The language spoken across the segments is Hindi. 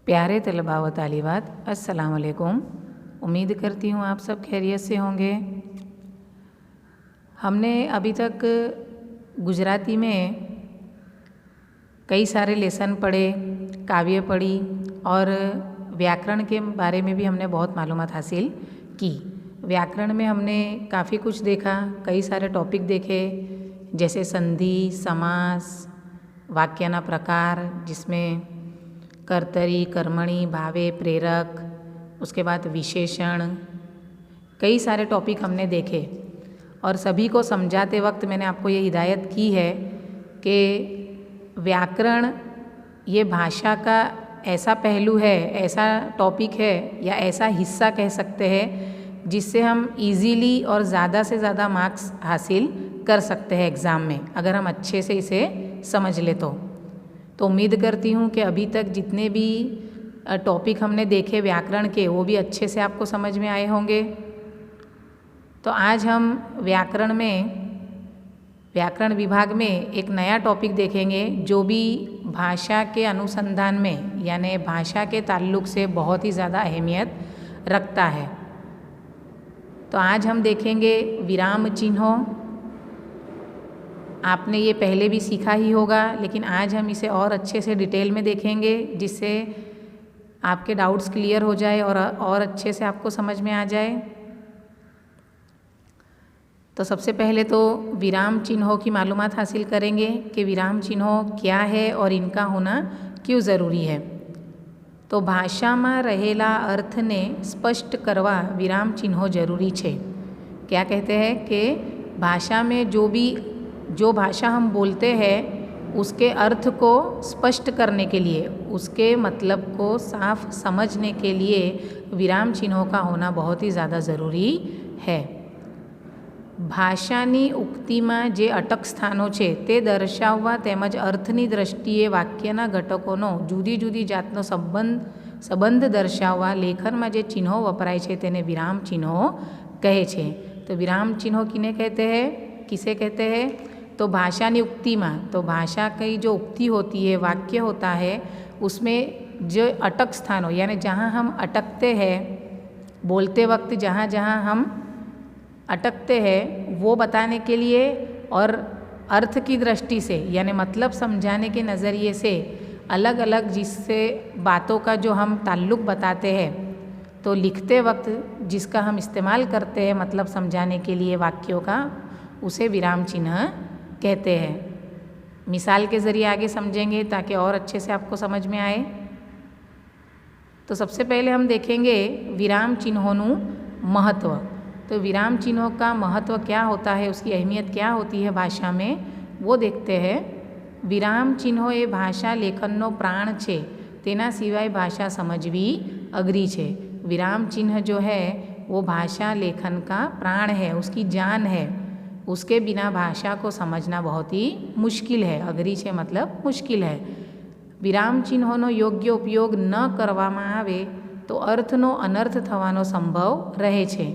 प्यारे तलबा व तालिबात, अस्सलाम वालेकुम। उम्मीद करती हूँ आप सब खैरियत से होंगे। हमने अभी तक गुजराती में कई सारे लेसन पढ़े, काव्य पढ़ी और व्याकरण के बारे में भी हमने बहुत मालूमात हासिल की। व्याकरण में हमने काफ़ी कुछ देखा, कई सारे टॉपिक देखे, जैसे संधि, समास, वाक्यना प्रकार, जिसमें कर्तरी, कर्मणि, भावे, प्रेरक, उसके बाद विशेषण, कई सारे टॉपिक हमने देखे। और सभी को समझाते वक्त मैंने आपको ये हिदायत की है कि व्याकरण ये भाषा का ऐसा पहलू है, ऐसा टॉपिक है या ऐसा हिस्सा कह सकते हैं जिससे हम इजीली और ज़्यादा से ज़्यादा मार्क्स हासिल कर सकते हैं एग्ज़ाम में, अगर हम अच्छे से इसे समझ ले तो उम्मीद करती हूँ कि अभी तक जितने भी टॉपिक हमने देखे व्याकरण के, वो भी अच्छे से आपको समझ में आए होंगे। तो आज हम व्याकरण विभाग में एक नया टॉपिक देखेंगे जो भी भाषा के अनुसंधान में यानी भाषा के ताल्लुक से बहुत ही ज़्यादा अहमियत रखता है। तो आज हम देखेंगे विराम चिन्हों। आपने ये पहले भी सीखा ही होगा, लेकिन आज हम इसे और अच्छे से डिटेल में देखेंगे जिससे आपके डाउट्स क्लियर हो जाए और अच्छे से आपको समझ में आ जाए। तो सबसे पहले तो विराम चिन्हों की मालूमात हासिल करेंगे कि विराम चिन्हों क्या है और इनका होना क्यों ज़रूरी है। तो भाषा में रहेला अर्थ ने स्पष्ट करवा विराम चिन्हों जरूरी है। क्या कहते हैं कि भाषा में जो भाषा हम बोलते हैं उसके अर्थ को स्पष्ट करने के लिए, उसके मतलब को साफ समझने के लिए विराम चिन्हों का होना बहुत ही ज़्यादा ज़रूरी है। ભાષાની ઉક્તિમાં જે અટક સ્થાનો છે તે દર્શાવવા તેમજ અર્થની દ્રષ્ટિએ વાક્યના ઘટકોનો જુદી જુદી જાતનો સંબંધ દર્શાવવા લેખનમાં જે ચિહ્નો વપરાય છે તેને વિરામ ચિહ્નો કહે છે। તો વિરામ ચિહ્નો किसे कहते हैं? तो भाषानी उक्तिમાં, तो भाषा की जो उक्ति होती है, वाक्य होता है, उसमें जो अटक स्थान हो यानी जहाँ हम अटकते हैं, बोलते वक्त जहाँ जहाँ हम अटकते हैं वो बताने के लिए और अर्थ की दृष्टि से यानी मतलब समझाने के नज़रिए से अलग अलग जिससे बातों का जो हम ताल्लुक़ बताते हैं, तो लिखते वक्त जिसका हम इस्तेमाल करते हैं मतलब समझाने के लिए वाक्यों का, उसे विराम चिन्ह कहते हैं। मिसाल के ज़रिए आगे समझेंगे ताकि और अच्छे से आपको समझ में आए। तो सबसे पहले हम देखेंगे विराम चिन्हों महत्व। तो विराम चिन्हों का महत्व क्या होता है, उसकी अहमियत क्या होती है भाषा में, वो देखते हैं। विराम चिन्हों ये भाषा लेखनનો प्राण છે, तेना सिवाय भाषा समझवी अघरी છે। विराम चिन्ह जो है वो भाषा लेखन का प्राण है, उसकी जान है, उसके बिना भाषा को समझना बहुत ही मुश्किल है। अघरी છે मतलब मुश्किल है। विराम चिन्होનો योग्य उपयोग न કરવામાં આવે તો અર્થનો અનર્થ થવાનો સંભવ રહે છે।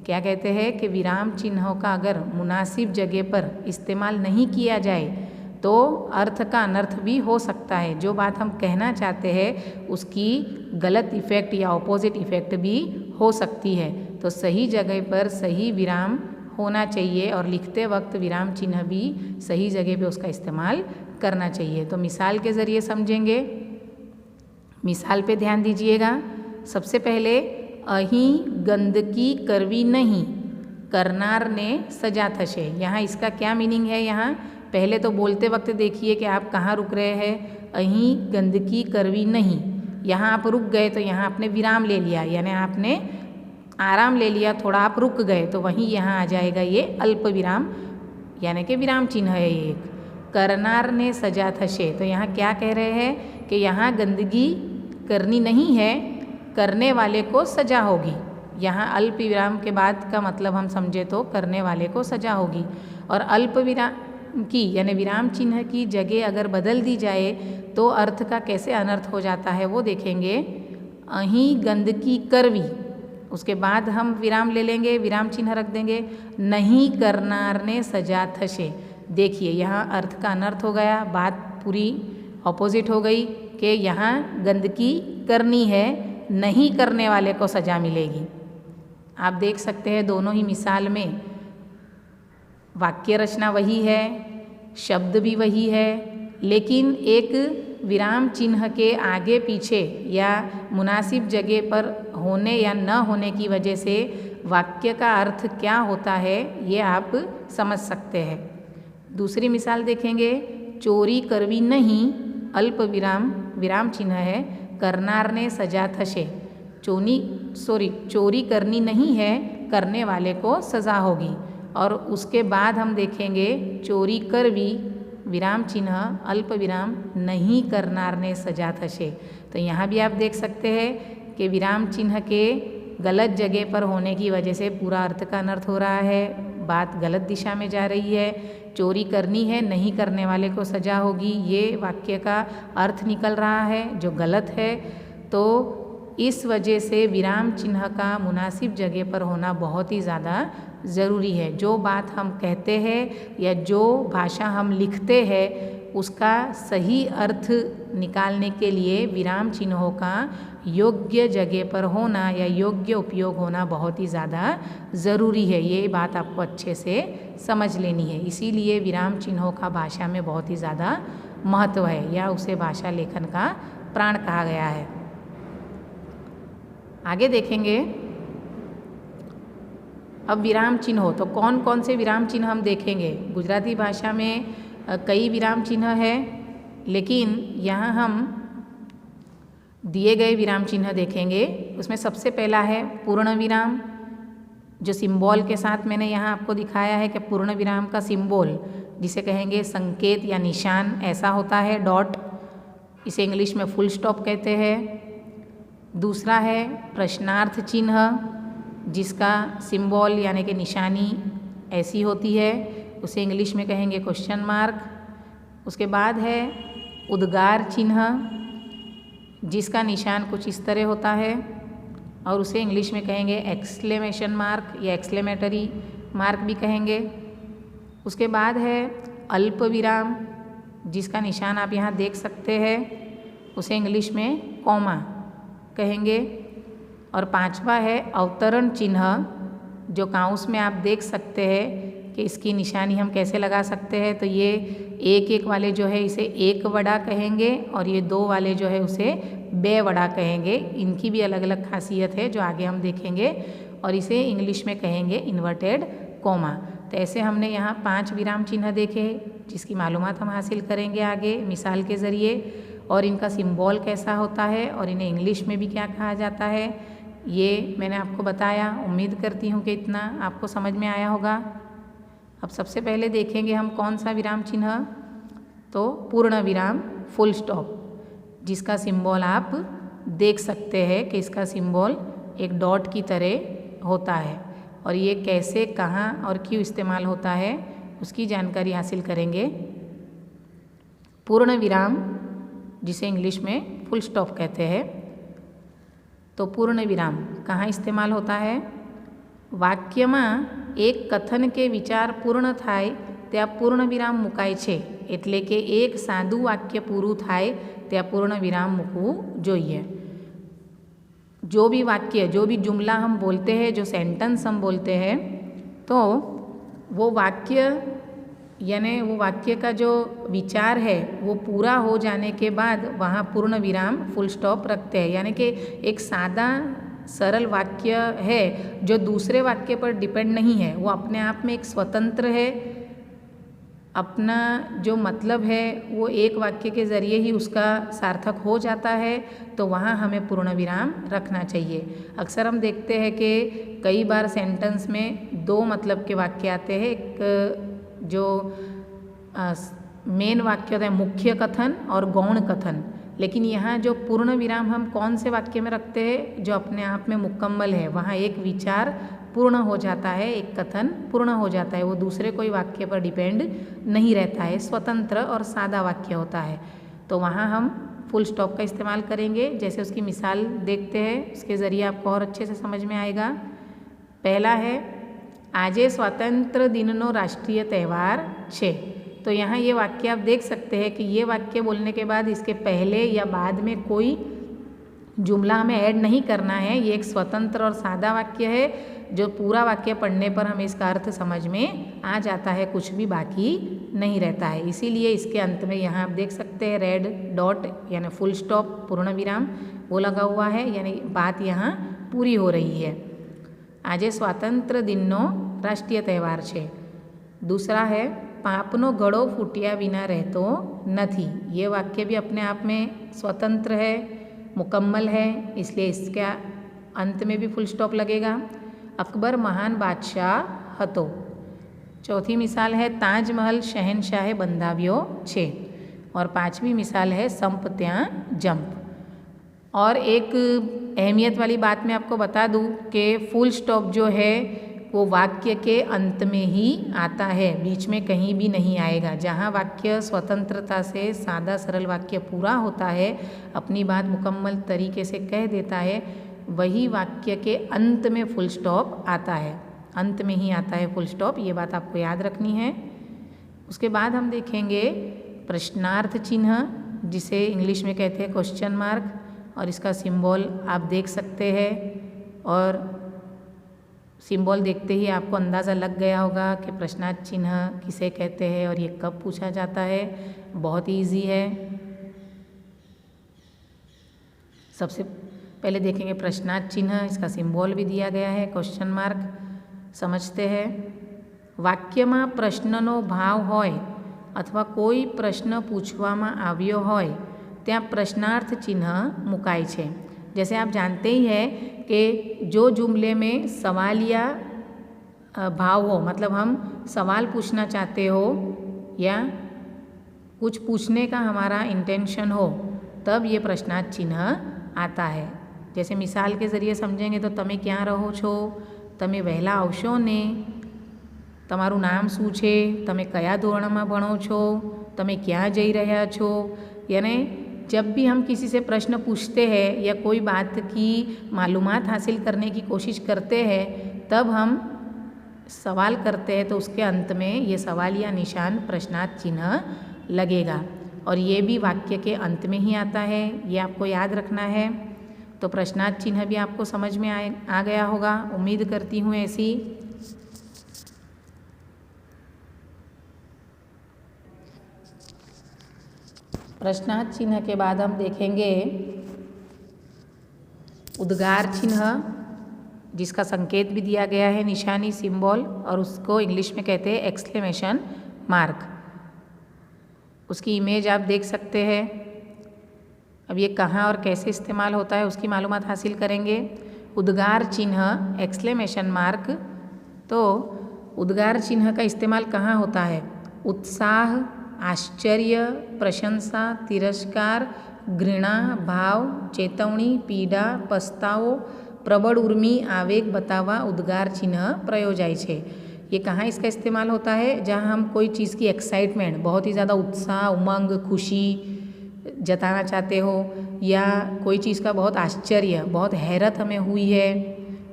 क्या कहते हैं कि विराम चिन्हों का अगर मुनासिब जगह पर इस्तेमाल नहीं किया जाए तो अर्थ का अनर्थ भी हो सकता है। जो बात हम कहना चाहते हैं उसकी गलत इफ़ेक्ट या ऑपोजिट इफ़ेक्ट भी हो सकती है। तो सही जगह पर सही विराम होना चाहिए और लिखते वक्त विराम चिन्ह भी सही जगह पे उसका इस्तेमाल करना चाहिए। तो मिसाल के ज़रिए समझेंगे। मिसाल पे ध्यान दीजिएगा। सबसे पहले अहीं गंदगी करवी नहीं, करनार ने सजा थशे। यहाँ इसका क्या मीनिंग है? यहाँ पहले तो बोलते वक्त देखिए कि आप कहाँ रुक रहे हैं। अहीं गंदगी करवी नहीं, यहाँ आप रुक गए तो यहाँ आपने विराम ले लिया, यानी आपने आराम ले लिया, थोड़ा आप रुक गए, तो वहीं यहाँ आ जाएगा ये अल्प विराम यानी कि विराम चिन्ह है एक। करनार ने सजा थशे, तो यहाँ क्या कह रहे हैं कि यहाँ गंदगी करनी नहीं है, करने वाले को सजा होगी। यहाँ अल्प विराम के बाद का मतलब हम समझे तो करने वाले को सजा होगी। और अल्प विराम की यानी विराम चिन्ह की जगह अगर बदल दी जाए तो अर्थ का कैसे अनर्थ हो जाता है वो देखेंगे। अहीं गंदगी करवी, उसके बाद हम विराम ले लेंगे, विराम चिन्ह रख देंगे, नहीं करनार ने सजा थशे। देखिए यहाँ अर्थ का अनर्थ हो गया, बात पूरी ऑपोजिट हो गई। कि यहाँ गंदगी करनी है, नहीं करने वाले को सज़ा मिलेगी। आप देख सकते हैं दोनों ही मिसाल में वाक्य रचना वही है, शब्द भी वही है, लेकिन एक विराम चिन्ह के आगे पीछे या मुनासिब जगह पर होने या न होने की वजह से वाक्य का अर्थ क्या होता है ये आप समझ सकते हैं। दूसरी मिसाल देखेंगे, चोरी करवी नहीं, अल्प विराम विराम चिन्ह है, करनार ने सजा थशे। चोरी करनी नहीं है, करने वाले को सज़ा होगी। और उसके बाद हम देखेंगे चोरी करवी विराम चिन्ह अल्प विराम नहीं, करनार ने सजा थशे। तो यहाँ भी आप देख सकते हैं कि विराम चिन्ह के गलत जगह पर होने की वजह से पूरा अर्थ का अनर्थ हो रहा है, बात गलत दिशा में जा रही है। चोरी करनी है, नहीं करने वाले को सजा होगी, ये वाक्य का अर्थ निकल रहा है जो गलत है। तो इस वजह से विराम चिन्ह का मुनासिब जगह पर होना बहुत ही ज़्यादा ज़रूरी है। जो बात हम कहते हैं या जो भाषा हम लिखते हैं उसका सही अर्थ निकालने के लिए विराम चिन्हों का योग्य जगह पर होना या योग्य उपयोग होना बहुत ही ज़्यादा ज़रूरी है। ये बात आपको अच्छे से समझ लेनी है। इसीलिए विराम चिन्हों का भाषा में बहुत ही ज़्यादा महत्व है या उसे भाषा लेखन का प्राण कहा गया है। आगे देखेंगे अब विराम चिन्ह हो तो कौन कौन से विराम चिन्ह हम देखेंगे। गुजराती भाषा में कई विराम चिन्ह है, लेकिन यहाँ हम दिए गए विराम चिन्ह देखेंगे। उसमें सबसे पहला है पूर्ण विराम, जो सिंबल के साथ मैंने यहाँ आपको दिखाया है कि पूर्ण विराम का सिंबल जिसे कहेंगे संकेत या निशान ऐसा होता है, डॉट, इसे इंग्लिश में फुल स्टॉप कहते हैं। दूसरा है प्रश्नार्थ चिन्ह, जिसका सिंबल यानी कि निशानी ऐसी होती है, उसे इंग्लिश में कहेंगे क्वेश्चन मार्क। उसके बाद है उद्गार चिन्ह, जिसका निशान कुछ इस तरह होता है और उसे इंग्लिश में कहेंगे एक्सक्लेमेशन मार्क या एक्सक्लेमेटरी मार्क भी कहेंगे। उसके बाद है अल्प विराम, जिसका निशान आप यहाँ देख सकते हैं, उसे इंग्लिश में कॉमा कहेंगे। और पांचवा है अवतरण चिन्ह, जो काउंस में आप देख सकते हैं कि इसकी निशानी हम कैसे लगा सकते हैं। तो ये एक एक वाले जो है इसे एक वड़ा कहेंगे और ये दो वाले जो है उसे बे वड़ा कहेंगे। इनकी भी अलग अलग खासियत है जो आगे हम देखेंगे, और इसे इंग्लिश में कहेंगे इन्वर्टेड कोमा। तो ऐसे हमने यहाँ 5 विराम चिन्ह देखे जिसकी मालूमात हम हासिल करेंगे आगे मिसाल के ज़रिए, और इनका सिंबल कैसा होता है और इन्हें इंग्लिश में भी क्या कहा जाता है ये मैंने आपको बताया। उम्मीद करती हूँ कि इतना आपको समझ में आया होगा। अब सबसे पहले देखेंगे हम कौन सा विराम चिन्ह, तो पूर्ण विराम फुल स्टॉप, जिसका सिंबल आप देख सकते हैं कि इसका सिंबल एक डॉट की तरह होता है, और ये कैसे, कहाँ और क्यों इस्तेमाल होता है उसकी जानकारी हासिल करेंगे। पूर्ण विराम, जिसे इंग्लिश में फुल स्टॉप कहते हैं, तो पूर्ण विराम कहाँ इस्तेमाल होता है? વાક્યમાં એક કથન કે વિચાર પૂર્ણ થાય ત્યાં પૂર્ણ વિરામ મુકાય છે, એટલે કે એક સાદું વાક્ય પૂરું થાય ત્યાં પૂર્ણ विराम મૂકવું જોઈએ। जो भी वाक्य, जो भी जुमला हम बोलते हैं, जो सेंटेंस हम बोलते हैं, तो वो वाक्य यानी वो वाक्य का जो विचार है वो पूरा हो जाने के बाद वहाँ पूर्ण विराम फुल स्टॉप रखते हैं। यानी कि एक सादा सरल वाक्य है जो दूसरे वाक्य पर डिपेंड नहीं है, वो अपने आप में एक स्वतंत्र है, अपना जो मतलब है वो एक वाक्य के ज़रिए ही उसका सार्थक हो जाता है, तो वहाँ हमें पूर्ण विराम रखना चाहिए। अक्सर हम देखते हैं कि कई बार सेंटेंस में 2 मतलब के वाक्य आते हैं, एक जो मेन वाक्य होता है मुख्य कथन और गौण कथन, लेकिन यहाँ जो पूर्ण विराम हम कौन से वाक्य में रखते हैं? जो अपने आप में मुकम्मल है, वहाँ एक विचार पूर्ण हो जाता है, एक कथन पूर्ण हो जाता है, वो दूसरे कोई वाक्य पर डिपेंड नहीं रहता है, स्वतंत्र और सादा वाक्य होता है, तो वहाँ हम फुल स्टॉप का इस्तेमाल करेंगे। जैसे उसकी मिसाल देखते हैं, उसके ज़रिए आपको और अच्छे से समझ में आएगा। पहला है આજે સ્વાતંત્ર્ય દિનનો રાષ્ટ્રીય તહેવાર છે, तो यहाँ ये वाक्य आप देख सकते हैं कि ये वाक्य बोलने के बाद इसके पहले या बाद में कोई जुमला हमें ऐड नहीं करना है। ये एक स्वतंत्र और सादा वाक्य है जो पूरा वाक्य पढ़ने पर हमें इसका अर्थ समझ में आ जाता है, कुछ भी बाकी नहीं रहता है। इसीलिए इसके अंत में यहाँ आप देख सकते हैं रेड डॉट यानी फुल स्टॉप पूर्ण विराम वो लगा हुआ है, यानी बात यहाँ पूरी हो रही है। આજે સ્વાતંત્ર્ય દિનનો રાષ્ટ્રીય તહેવાર છે। दूसरा है पापनो गड़ो फूटिया बिना रहतो नहीं। ये वाक्य भी अपने आप में स्वतंत्र है, मुकम्मल है, इसलिए इसके अंत में भी फुल स्टॉप लगेगा। अकबर महान बादशाह हतो। चौथी मिसाल है ताजमहल शहनशाहे बंधाव्यो छे। और पांचवी मिसाल है संप त्या जंप। और एक अहमियत वाली बात मैं आपको बता दूं कि फुल स्टॉप जो है वो वाक्य के अंत में ही आता है, बीच में कहीं भी नहीं आएगा। जहाँ वाक्य स्वतंत्रता से सादा सरल वाक्य पूरा होता है, अपनी बात मुकम्मल तरीके से कह देता है, वही वाक्य के अंत में फुल स्टॉप आता है, अंत में ही आता है फुल स्टॉप। ये बात आपको याद रखनी है। उसके बाद हम देखेंगे प्रश्नार्थ चिन्ह, जिसे इंग्लिश में कहते हैं क्वेश्चन मार्क, और इसका सिंबल आप देख सकते हैं। और सिंबल देखते ही आपको अंदाज़ा लग गया होगा कि प्रश्नार्थ चिन्ह किसे कहते हैं और ये कब पूछा जाता है। बहुत ईजी है। सबसे पहले देखेंगे प्रश्नार्थ चिन्ह, इसका सिंबल भी दिया गया है क्वेश्चन मार्क। समझते हैं। वाक्यમાં પ્રશ્નનો ભાવ હોય અથવા કોઈ પ્રશ્ન પૂછવામાં આવ્યો હોય ત્યાં प्रश्नार्थ चिन्ह मुकाय છે। जैसे आप जानते ही हैं कि जो जुमले में सवालिया भाव हो, मतलब हम सवाल पूछना चाहते हो या कुछ पूछने का हमारा इंटेंशन हो, तब ये प्रश्नार्थ चिन्ह आता है। जैसे मिसाल के ज़रिए समझेंगे तो તમે ક્યાં રહો છો, તમે વહેલા આવશો ને, તમારું નામ શું છે, તમે કયા ધોરણમાં ભણો છો, તમે ક્યાં જઈ રહ્યા છો। यानी जब भी हम किसी से प्रश्न पूछते हैं या कोई बात की मालूमात हासिल करने की कोशिश करते हैं, तब हम सवाल करते हैं तो उसके अंत में ये सवाल या निशान प्रश्नार्थ चिन्ह लगेगा। और ये भी वाक्य के अंत में ही आता है, ये आपको याद रखना है। तो प्रश्नार्थ चिन्ह भी आपको समझ में आ गया होगा, उम्मीद करती हूँ ऐसी। प्रश्नार्थ चिन्ह के बाद हम देखेंगे उद्गार चिन्ह, जिसका संकेत भी दिया गया है, निशानी सिंबल, और उसको इंग्लिश में कहते हैं एक्सक्लेमेशन मार्क। उसकी इमेज आप देख सकते हैं। अब ये कहाँ और कैसे इस्तेमाल होता है उसकी मालूमात हासिल करेंगे। उद्गार चिन्ह एक्सक्लेमेशन मार्क, तो उद्गार चिन्ह का इस्तेमाल कहाँ होता है। उत्साह, आश्चर्य, प्रशंसा, तिरस्कार, घृणा, भाव, चेतवणी, पीड़ा, पछतावो, प्रबल उर्मी, आवेग बतावा उद्गार चिन्ह प्रयोजाय छे। ये कहाँ इसका इस्तेमाल होता है, जहाँ हम कोई चीज़ की एक्साइटमेंट, बहुत ही ज़्यादा उत्साह, उमंग, खुशी जताना चाहते हो, या कोई चीज़ का बहुत आश्चर्य, बहुत हैरत हमें हुई है,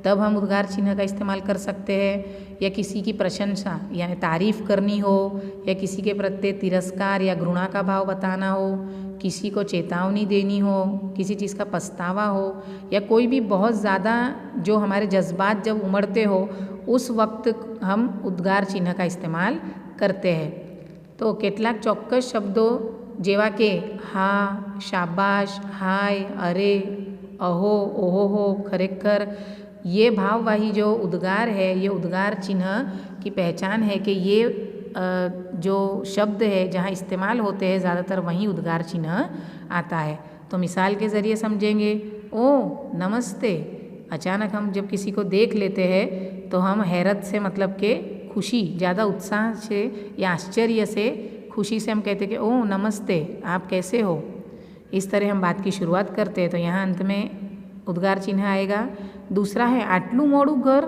तब हम उद्गार चिन्ह का इस्तेमाल कर सकते हैं। या किसी की प्रशंसा यानी तारीफ़ करनी हो, या किसी के प्रति तिरस्कार या घृणा का भाव बताना हो, किसी को चेतावनी देनी हो, किसी चीज़ का पछतावा हो, या कोई भी बहुत ज़्यादा जो हमारे जज्बात जब उमड़ते हो, उस वक्त हम उद्गार चिन्ह का इस्तेमाल करते हैं। तो કેટલાક ચોક્કસ શબ્દો જેવા કે હા, શાબાશ, હાય, અરે, અહો, ઓહો, ખરેખર, ये भाववाही जो उद्गार है, ये उद्गार चिन्ह की पहचान है कि ये जो शब्द है जहाँ इस्तेमाल होते हैं ज़्यादातर वहीं उद्गार चिन्ह आता है। तो मिसाल के ज़रिए समझेंगे। ओ नमस्ते, अचानक हम जब किसी को देख लेते हैं तो हम हैरत से, मतलब कि खुशी, ज़्यादा उत्साह से या आश्चर्य से, खुशी से हम कहते हैं कि ओ नमस्ते, आप कैसे हो। इस तरह हम बात की शुरुआत करते हैं, तो यहाँ अंत में उद्गार चिन्ह आएगा। दूसरा है आटलू मोड़ू घर,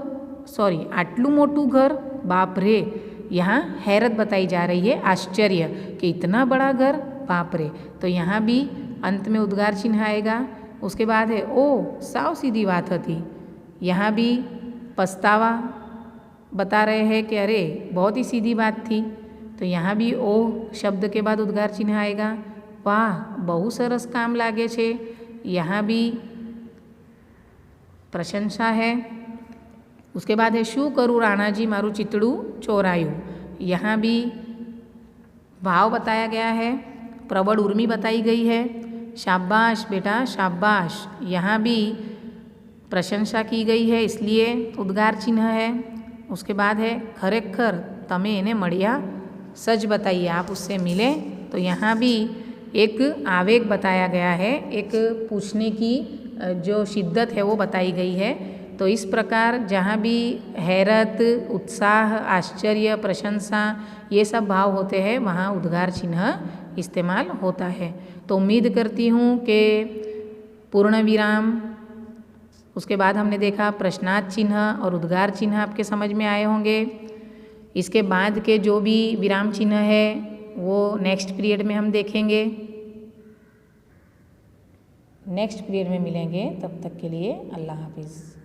सॉरी आटलू मोटू घर, बाप रे। यहाँ हैरत बताई जा रही है, आश्चर्य कि इतना बड़ा घर, बाप रे। तो यहाँ भी अंत में उद्गार चिन्ह आएगा। उसके बाद है ओ साव सीधी बात थी, यहाँ भी पछतावा बता रहे हैं कि अरे बहुत ही सीधी बात थी। तो यहाँ भी ओ शब्द के बाद उद्गार चिन्ह आएगा। वाह बहु सरस काम लागे छे, यहाँ भी प्रशंसा है। उसके बाद है शू करूँ राणाजी मारू चितड़ू चोरायू, यहाँ भी भाव बताया गया है, प्रबल उर्मी बताई गई है। शाबाश बेटा शाबाश, यहाँ भी प्रशंसा की गई है इसलिए उद्गार चिन्ह है। उसके बाद है खरेखर तमे एने मळ्या सच बताइए, आप उससे मिले, तो यहाँ भी एक आवेग बताया गया है, एक पूछने की जो शिद्दत है वो बताई गई है। तो इस प्रकार जहाँ भी हैरत, उत्साह, आश्चर्य, प्रशंसा ये सब भाव होते हैं वहाँ उद्गार चिन्ह इस्तेमाल होता है। तो उम्मीद करती हूँ कि पूर्ण विराम, उसके बाद हमने देखा प्रश्नार्थ चिन्ह और उद्गार चिन्ह आपके समझ में आए होंगे। इसके बाद के जो भी विराम चिन्ह है वो नेक्स्ट पीरियड में हम देखेंगे, नेक्स्ट पीरियड में मिलेंगे। तब तक के लिए अल्लाह हाफिज़।